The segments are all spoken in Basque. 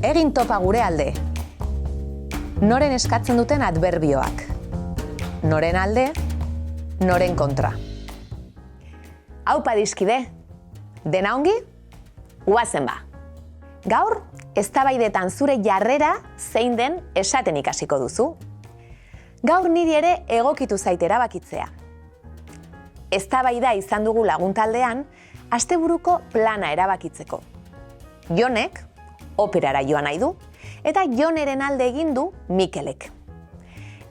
Egin topa gure alde. Noren eskatzen duten adverbioak. Noren alde, noren kontra. Aupa dizkide, dena ongi? Guazen ba. Gaur, eztabaidetan zure jarrera zein den esaten ikasiko duzu. Gaur niri ere egokitu zait erabakitzea. Eztabaida izan dugu laguntaldean, asteburuko plana erabakitzeko. Jonek operara joan nahi du, eta Joneren alde egin du Mikelek.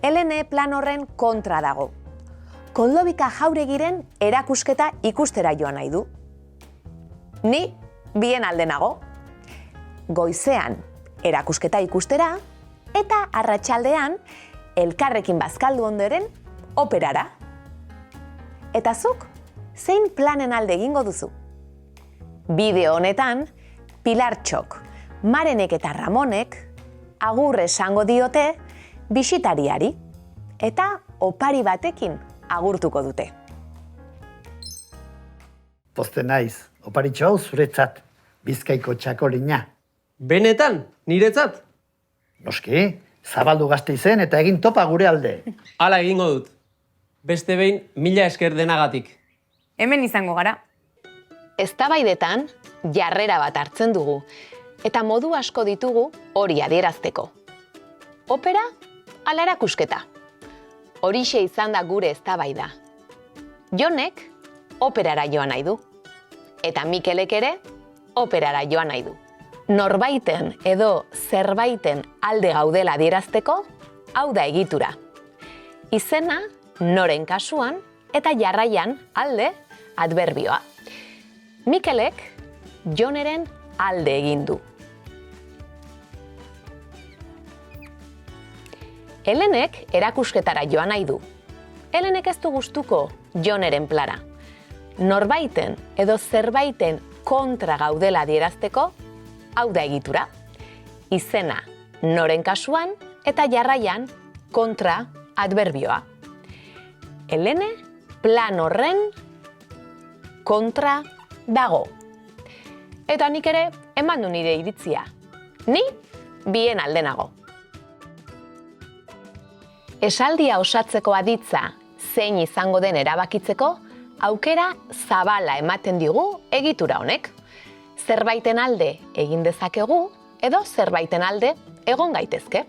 Helene plan horren kontra dago. Koldobika Jauregiren erakusketa ikustera joan nahi du. Ni bien alde nago. Goizean erakusketa ikustera, eta arratsaldean elkarrekin bazkaldu ondoren operara. Eta zuk, zein planen alde egingo duzu? Bideo honetan, Pilartxok, Marenek eta Ramonek agur esango diote bisitariari eta opari batekin agurtuko dute. Pozten naiz, oparitxo hau zuretzat, Bizkaiko txakolina. Benetan, niretzat? Noski, zabaldu Gasteizen eta egin topa gure alde. Hala egingo dut. Beste behin, 1000 esker denagatik. Hemen izango gara. Eztabaidetan jarrera bat hartzen dugu, eta modu asko ditugu hori adierazteko. Opera, ala erakusketa. Horixe izan da gure eztabaida. Jonek operara joan nahi du, eta Mikelek ere operara joan nahi du. Norbaiten edo zerbaiten alde gaudela adierazteko, hau da egitura. Izena, noren kasuan, eta jarraian alde adverbioa. Mikelek Joneren alde egin du. Helenek erakusketara joan nahi du. Helenek ez du gustuko Joneren plana. Norbaiten edo zerbaiten kontra gaudela adierazteko, hau da egitura. Izena, noren kasuan, eta jarraian kontra adverbioa. Helene plan horren kontra dago. Eta nik ere eman du nire iritzia. Ni bien alde nago. Esaldia osatzeko aditza zein izango den erabakitzeko, aukera zabala ematen digu egitura honek. Zerbaiten alde egin dezakegu edo zerbaiten alde egon gaitezke.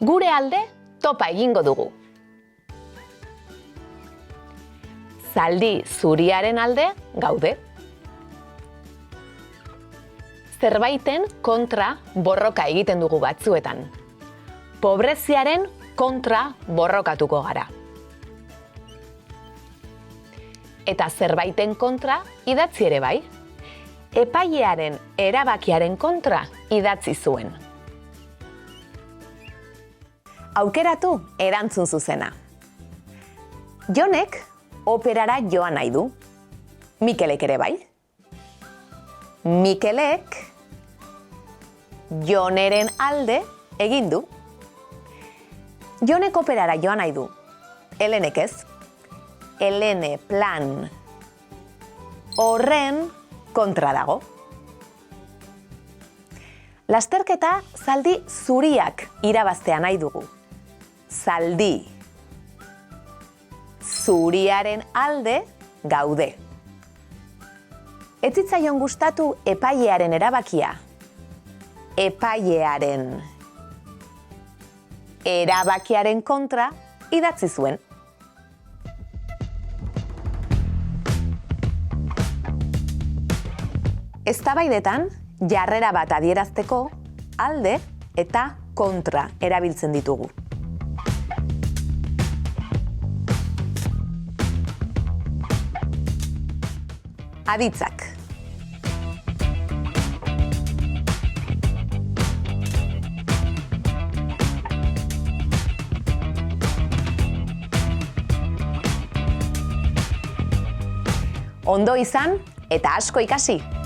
Gure alde topa egingo dugu. Zaldi zuriaren alde gaude. Zerbaiten kontra borroka egiten dugu batzuetan. Pobreziaren kontra borrokatuko gara. Eta zerbaiten kontra idatzi ere bai. Epailearen erabakiaren kontra idatzi zuen. Aukeratu erantzun zuzena. Jonek operara joan nahi du. Mikelek ere bai. Mikelek Joneren alde egin du. Jonek operara joan nahi du. Helenek ez. Helene plan horren kontra dago. Lasterketa zaldi zuriak irabaztea nahi dugu. Zaldi zuriaren alde gaude. Ez zitzaion gustatu epailearen erabakia. Epailearen erabakiaren kontra idatzi zuen. Eztabaidetan jarrera bat adierazteko alde eta kontra erabiltzen ditugu. Aditzak. Ondo izan eta asko ikasi!